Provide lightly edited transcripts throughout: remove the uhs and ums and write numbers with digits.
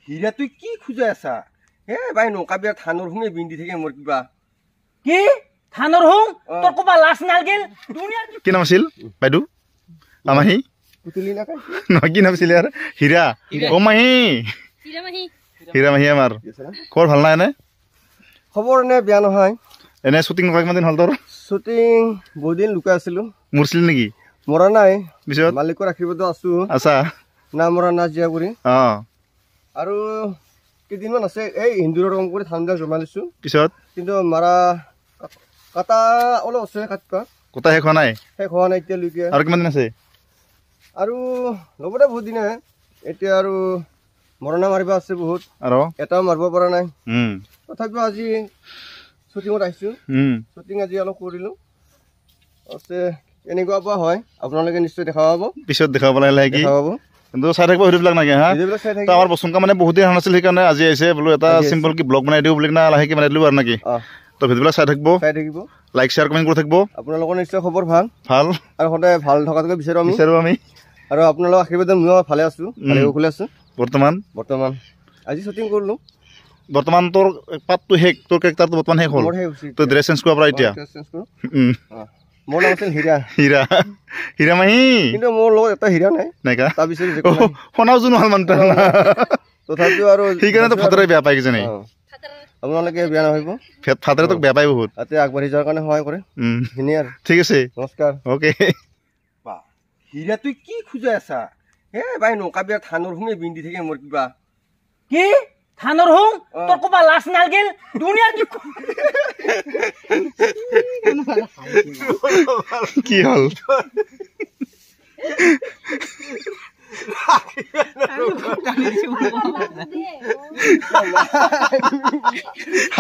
হীৰা তুই কি খুঁজে আছা হে ভাই নৌকা বিয়াৰ থানৰ হুঙে বিন্দি থাকে মোৰ কিবা কি থানৰ হুং তোৰ কবা লাজ নালগিল দুনিয়াৰ কি নাম আছিল বাইদেউ আমাহি কুতুলি না কাই নহয় কি নাম আছিল ইয়াৰ হীৰা অ মাহি হীৰা মাহি আমাৰ খবৰ ভাল নাই এনে খবৰ নে বেয়া নহয় এনে শ্বুটিং নকৰা কিমান দিন হ'ল তোৰ শ্বুটিং বহুত দিন লুকাই আছিলো মৰছিল নেকি মৰা নাই পিছত মালিকৰ আশীৰ্বাদ আছো আছা না মৰা না জিয়া কৰি অ আৰু কেইদিনমান আছে এই হিন্দুৰ ৰং কৰি ঠাণ্ডা জমা লৈছো পিছত কিন্তু মাৰা কাটা অলপ আছে কাটপা কোটা শেষ হোৱা নাই শেষ হোৱা নাই এতিয়ালৈকে আৰু কিমান দিন আছে আৰু লগতে বহুত দিন এতিয়া আৰু মৰণা মাৰিব আছে বহুত আৰু এটাও মাৰিব পৰা নাই তথাপিও আজি শ্বুটিঙত আহিছোঁ শ্বুটিং আজি অলপ কৰিলোঁ আছে এনেকুৱা পৰা হয় আপোনালোকে নিশ্চয় দেখা পাব পিছত দেখাব লাগে কি দেখা পাব কিন্তু চাই থাকিব ভিডিঅ'বিলাক নাগে হা ভিডিঅ'বিলাক চাই থাকিব আমাৰ বচুংকা মানে বহুত দিন অহা নাছিল সেইকাৰণে আজি আহিছে বোলো এটা চিম্পল কি ব্লগ বনাই দিওঁ বুলি না লাহেকৈ বনাই দিলোঁ আৰু নাকি তো ভিডিঅ'বিলাক চাই থাকিব লাইক শ্বেয়াৰ কমেণ্ট কৰি থাকিব আপোনালোকৰ নিশ্চয় খবৰ ভাল ভাল আৰু সদায় ভাল থকাটোকে বিচাৰোঁ আমি আৰু আপোনালোকৰ আশীৰ্বাদ ময়ো ভালে আছোঁ ভালে কুশলে আছোঁ বৰ্তমান আজি শ্বুটিং কৰিলোঁ বৰ্তমান তোৰ পাতটো শেষ তোৰ কেৰেক্টাৰটো বৰ্তমান শেষ হ'ল তোৰ ড্ৰেছ চেঞ্জ কৰাৰ পৰা এতিয়া মোৰ নাম আছিল হীৰা হীৰা হীৰা মাহী কিন্তু মোৰ লগত এটা হীৰা নাই নাইকা তাৰপিছত শুনাও যোন হ'ল মানুহটো তথাপিও আৰু সেইকাৰণেতো ফাদাৰে বেয়া পাই কিজানি আপোনালোকে বেয়া নাভাবিব ফাদাৰে তোক বেয়া পাই বহুত তাতে আগবাঢ়ি যোৱাৰ কাৰণে সহায় কৰে সেইখিনিয়ে আৰু ঠিক আছে নমস্কাৰ অ'কে হীৰা তুই কি খুঁজে আছা হে ভাই নৌকা বিয়াৰ থানৰ হুঙে বিন্দি থাকে মোৰ কিবা কি থানৰ হুং তোৰ কবা লাজ নালগিল দুনিয়াৰ কি হ'ল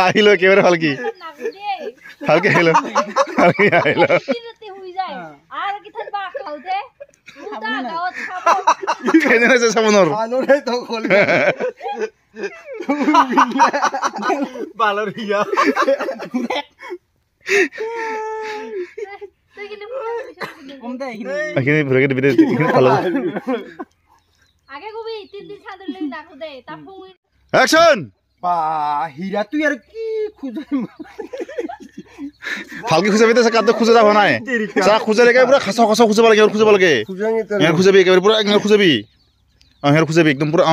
আহিলো একেবাৰে ভালকি ভালকে আহিলো চামনৰ বালৰ হিয়া এইখিনি ভুলকে দিবি এইখিনি ভালো একশন বা হীৰা তুই আৰু কি খুঁজে ভালকে খুঁজাবি তো কাটো খুঁজে যাব নাই চা খুঁজে লাগে পুৰা খাচ খাচ খুঁজাব লাগে খুঁজাব লাগে খুঁজাবি একেবাৰে পুৰা খুঁজাবি খুঁজাবি একদম পুৰা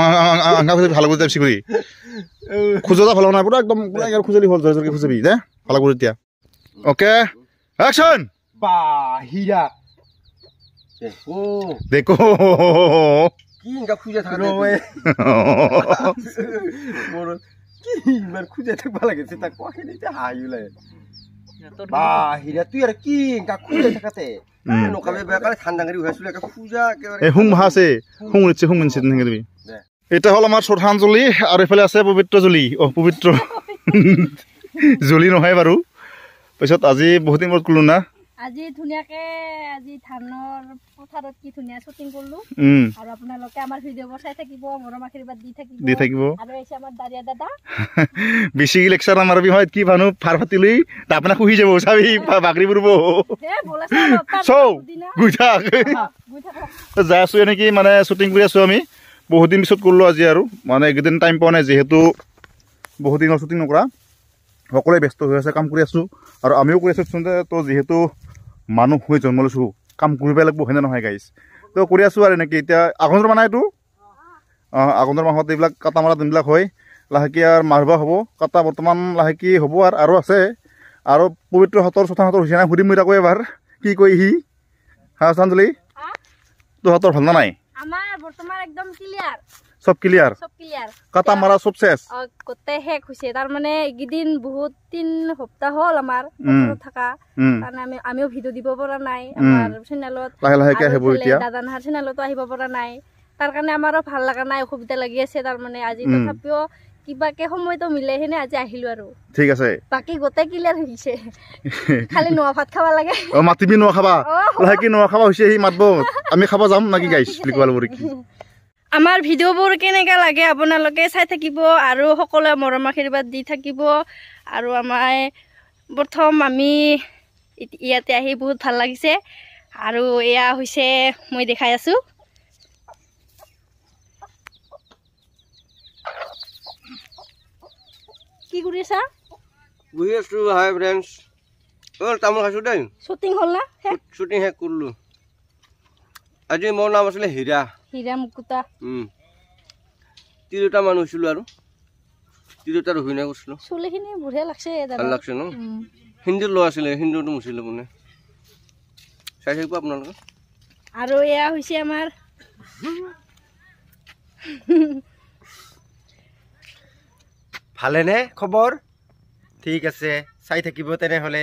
ভাল কৰি যাবি কৰি খুঁজা ভাল নাই পুৰা একদম পুৰা খুঁজালি হ'ল জোৰকে খুঁজাবি দে ভাল কৰি এতিয়া অ'কে একশন বা হীৰা দেখো কি এনেকা খুঁজে থাকা মোৰ কি ইমান খুঁজে থাকিব লাগিছে তাক কোৱাখিনি এতিয়া হাঁহি ওলাই বা হীৰা তুই আৰু কি এনেকা খুঁজে থাকাতে নকালে বেকাৰে ঠাণ্ডা কৰি হৈছিল একে খুঁজা একেবাৰে হুং ভাষা আছে হুং নিচ্ছে তেনেকৈ দিবি এটা হ'ল আমাৰ শ্ৰদ্ধাঞ্জলি আৰু এইফালে আছে পবিত্ৰ জলি পবিত্ৰ জলি নহয় বাৰু পিছত আজি বহুত দিন মূৰত ক'লো না আজি ধুনীয়াকে আজি ধানৰ পথাৰত কি ধুনীয়া শ্বুটিং কৰিলো আৰু আপোনালোকে আমাৰ ভিডিঅ'বোৰ চাই থাকিব মৰম আশীৰ্বাদ দি থাকিব আৰু এসে আমাৰ দাৰিয়া দাদা বেছি লেকচাৰ নামাৰবি হয় কি ভানো ফাৰ ফাটিলি তাৰপৰা শুহি যাব চাবি বাকৰি পৰিব গৈ থাক যাই আছো এনেকি মানে শ্বুটিং কৰি আছো আমি বহুত দিন পিছত কৰিলোঁ আজি আৰু মানে এইকেইদিন টাইম পোৱা নাই যিহেতু বহুত দিনৰ শ্বুটিং নকৰা সকলোৱে ব্যস্ত হৈ আছে কাম কৰি আছোঁ আৰু আমিও কৰি আছোঁ তো যিহেতু মানুহ হৈ জন্ম লৈছোঁ কাম কৰিব লাগিব হয়নে নহয় গাইজ তো কৰি আছোঁ আৰু এনেকৈ এতিয়া আগন্তুৰ মাহ নাইতো আগন্তুৰ মাহত এইবিলাক কাটা মাৰা দিনবিলাক হয় লাহেকৈ আৰু মাৰিব হ'ব কাটা বৰ্তমান লাহেকৈ হ'ব আৰু আছে আৰু পবিত্ৰ হাতৰ চথাহঁতৰ হৈছে নাই সুধিম মই তাকো এবাৰ কি কয় সি হা চাঞ্জলি তোৰ হাতৰ ভাল নাই আমাৰ বৰ্তমান একদম ক্লিয়াৰ সব ক্লিয়াৰ কাটা মাৰা সব শেষ গোটেই শেষ হৈছে তাৰ মানে এইকেইদিন বহুত 3 সপ্তাহ হ'ল আমাৰ পথাৰত থকা কাৰণে আমিও ভিডিঅ' দিব পৰা নাই আমাৰ চেনেলত লাহে আহিব এতিয়া দাদানহাৰ চেনেলতো আহিব পৰা নাই তাৰ কাৰণে আমাৰো ভাল লগা নাই অসুবিধা লাগি আছে তাৰ মানে আজি তথাপিও কিবাকে সময়তো মিলাই হেনে আজি আহিলো আৰু ঠিক আছে বাকি গোটেই ক্লিয়াৰ হৈছে খালি নোৱা ভাত খাবা লাগে মাতিবি নোৱা খাবা লাহেকি নোৱা খাবা হৈছে হি মাতব আমি খাবা যাম নাকি গাইছ লিখবাল বৰি কি আমাৰ ভিডিঅ'বোৰ কেনেকা লাগে আপোনালোকে চাই থাকিব আৰু সকলোৱে মৰম আশীৰ্বাদ দি থাকিব আৰু আমাৰ প্ৰথম আমি ইয়াতে আহি বহুত ভাল লাগিছে আৰু এয়া হৈছে মই দেখাই আছো কি কৰি আছা বুহি আছো হাই ফ্ৰেণ্ডছ তামোল খাইছো দেই শ্বুটিং হ'ল না শ্বুটিং শেষ কৰিলো আজি মোৰ নাম আছিলে হীৰা মুকুতা তিৰোতা মানুহ হৈছিলো আৰু তিৰোতাৰ অভিনয় কৰিছিলো চুলিখিনি বঢ়িয়া লাগছে ভাল লাগছে ন হিন্দীৰ লোৱা আছিলে হিন্দীটো মুচিলো মানে চাই থাকিব আপোনালোকে আৰু এয়া হৈছে আমাৰ ভালেনে খবৰ ঠিক আছে চাই থাকিব তেনেহ'লে